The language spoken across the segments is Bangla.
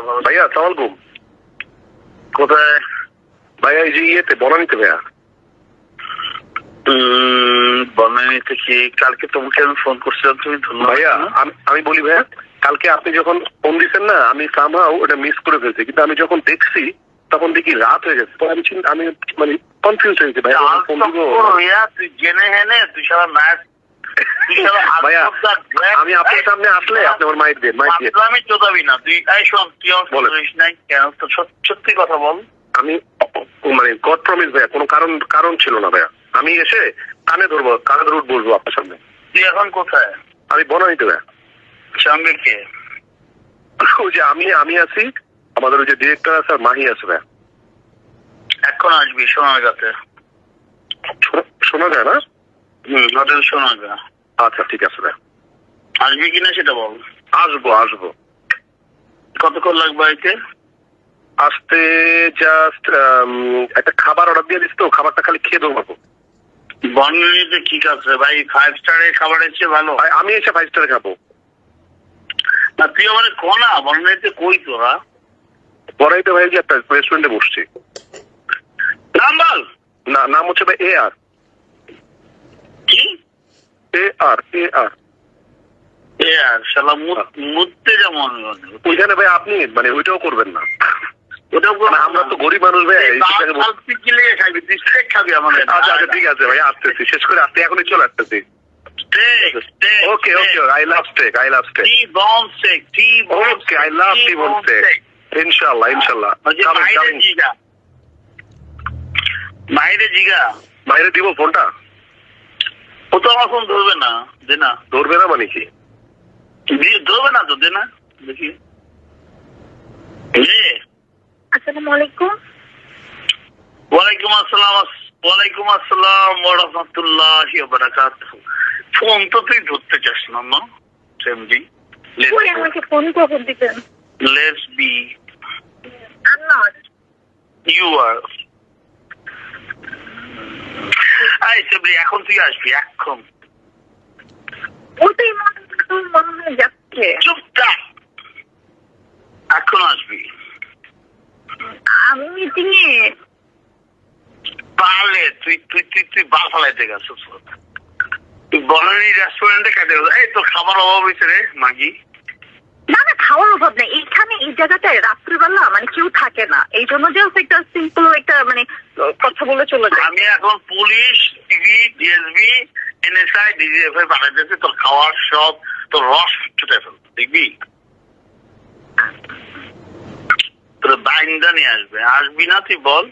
ভাইয়া আসসালামু আলাইকুম। কোথায়? ভাইয়া এই যে ইয়েতে বনানীতে ভাইয়া। বনানীতে কি? কালকে তোমাকে আমি ফোন করছিলাম, তুমি ধন্যবাদ। ভাইয়া আমি বলি ভাইয়া, কালকে আপনি যখন ফোন দিচ্ছেন না, আমি সামহাও ওটা মিস করে ফেলছি, কিন্তু আমি যখন দেখছি তখন দেখি রাত হয়ে গেছে। তো আমি মানে কনফিউজ হয়েছি ভাইয়া, ফোন দিব। তুই জেনে হেনে তুই সারা ম্যাচ ভাইয়া আমি আপনার সামনে আসলে আপনি আমার মাইক দিয়ে আমি চোদাবি না। তুই শোন, তুই আমার নাই কেন? তো সত্যি কথা বল। আমি মানে গড প্রমিস ভাইয়া, কোনো কারণ ছিল না ভাইয়া। আমি এসে কানে ধরে বলবো আপনার সামনে। তুই এখন কোথায়? আমি বনানীতে ভাইয়া। সঙ্গে কে? ওই যে আমি আছি, আমাদের ওই যে ডিরেক্টর আছে আর মাহি আছে ভাইয়া। এখন আসবি সোনারগাঁতে। শোনা যায় না? হোটেল সোনারগাঁ। আচ্ছা ঠিক আছে ভাইয়া। আসবি কিনা সেটা বল। আসবো। কতক্ষণ লাগবে আইতে? আসতে জাস্ট একটা খাবার অর্ডার দিয়ে দিস, তো খাবারটা খালি খেয়ে দেবো। বনানীতে কি আছে ভাই? 5 স্টারের খাবারের চেয়ে ভালো। আমি এসে 5 স্টারে খাবো না। তুই আমার কোনা বনানীতে কই তোরা? বনানীতে ভাই যে একটা রেস্টুরেন্টে বসছি। নাম বল। নাম হচ্ছে ভাই AR। কি? AR শালা মুততে যেমন ওইখানে ভাই আপনি মানে ওইটাও করবেন না। আমরা তো গরিব মানুষ ভাই। খাবি, তুই স্টেক খাবি আমার। আচ্ছা ঠিক আছে ভাই, আসতেছি, শেষ করে আসতে এখনই চলে আসতেছি। Okay I love steak. T-bone steak. Okay I love T-bone steak। ইনশাআল্লাহ বাইরে দিব ফোনটা। ও তো আমার ফোন ধরবে না। দে না। ধরবে না মানে কি? ধরবে না তো, দে না দেখি। আসসালামু আলাইকুম। ওয়ালাইকুম আসসালাম ওয়া রাহমাতুল্লাহি ওয়া বারাকাতুহু। ফোন তো তুই ধরতে চাস না না সেমজি। কই আমাকে ফোন কখন দিবেন? Let's be. I'm not. You are. সেমজি এখন তুই আসবি এখন। ওটাই মনে হয় যাচ্ছে। চুপ থাক। এখন আসবি। আমি মিটিং এ। পারলে তুই বাল ফালাইতে গেছিস। তুই বনানী রেস্টুরেন্টে খাইতে গেছিস। এই তোর খাবার অভাব হয়েছে রে মাগি। না খাওয়ার অভাব নেই। এইখানে এই জায়গাটায় রাত্রিবেলা মানে কেউ থাকে না, এই জন্য যে একটা সিম্পল একটা মানে কথা বলে চলে যায়। আমি এখন police, TV, DSB, NSI, DGFI পাঠাইতেছি। তোর খাওয়ার সব তোর রস ছুটে ফেল, দেখবি? তোর বাইন্দা নিয়ে আসবি না? তুই বল।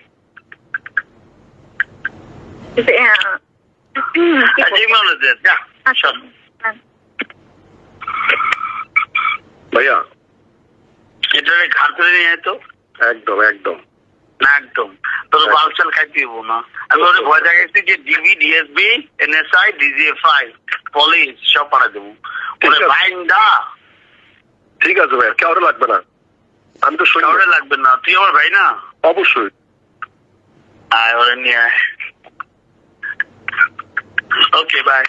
ভাইয়া এটা ঘাট ধরে নিয়ে তো। একদম না একদম তোর বালচাল খাইতে দিব না। আমি ওদের ভয় দেখাচ্ছি যে DB, DSB, NSI, DGFI, police সব পাঠা দেবো। বাইন্দা। ঠিক আছে ভাইয়া, কাউরে লাগবে না। আমি তো কাউরে লাগবে না। তুই আমার ভাই না? অবশ্যই। আয় ওরে নিয়ে আয়। Okay bye.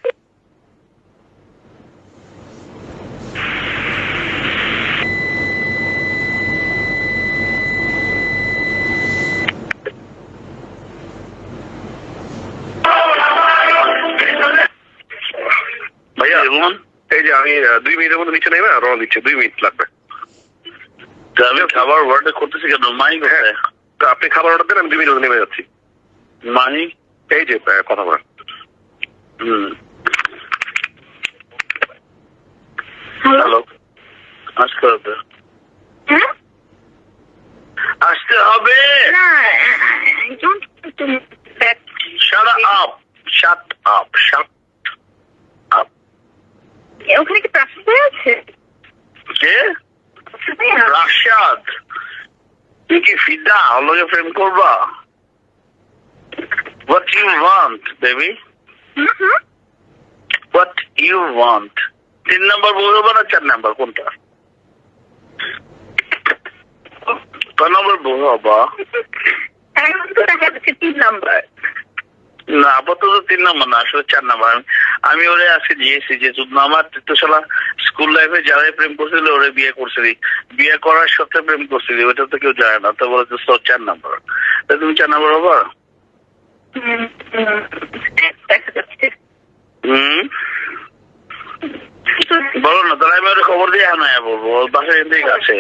ভাইয়া এই যে আমি 2 মিনিটের মধ্যে নিচে নেমে রওনা দিচ্ছি। 2 মিনিট লাগবে। আমি খাবার অর্ডার করতেছি কেন? মাই কোথায়? আপনি খাবার অর্ডার দেন, আমি 2 মিনিট নেমে যাচ্ছি। মানি এই যে কথা বলেন। হ্যালো, আসতে হবে। আসতে হবে। ওখানে কি প্রাসাদ আছে? কে? রাশাদ। তুই কি ফিদা আমাকে প্রেম করবা? What you want, baby? What you want? 3 নম্বর বউ হবে না 4 নম্বর কোনটা? কয় নম্বর বউ হবা? এখন তো দেখা যাচ্ছে 3 নম্বর। না আপাতত 3 নম্বর না, আসলে 4 নম্বর। আমি ওরে আজকে দিয়েছি যে যদি আমার তো শালা স্কুল লাইফে যারাই প্রেম করছিল ওরা বিয়ে করছিলি, বিয়ে করার সাথে প্রেম করছিলি, ওটা তো কেউ জানে না। তো বলে তো 4 নাম্বার, তা তুমি 4 নাম্বার হবা? দেখা যাচ্ছে। বলো না, তাহলে আমি ওর খবর দিয়ে এখন বলবো। ওর বাসা এখান থেকে আছে,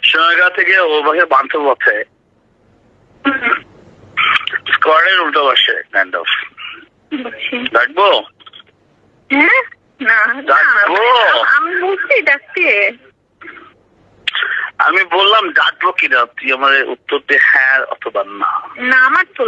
সোনাগাঁ থেকে ওর বাসা বান্ধব পথে, স্কোয়ারের উল্টো পাশে কাইন্ড অফ। ডাকবো? হ্যাঁ, না ডাকবো? আমি বলছি ডাকতে। আমি বললাম ডাকবো কিনা, তুই আমার উত্তর দিয়ে হ্যাঁ অথবা না। না আমার তো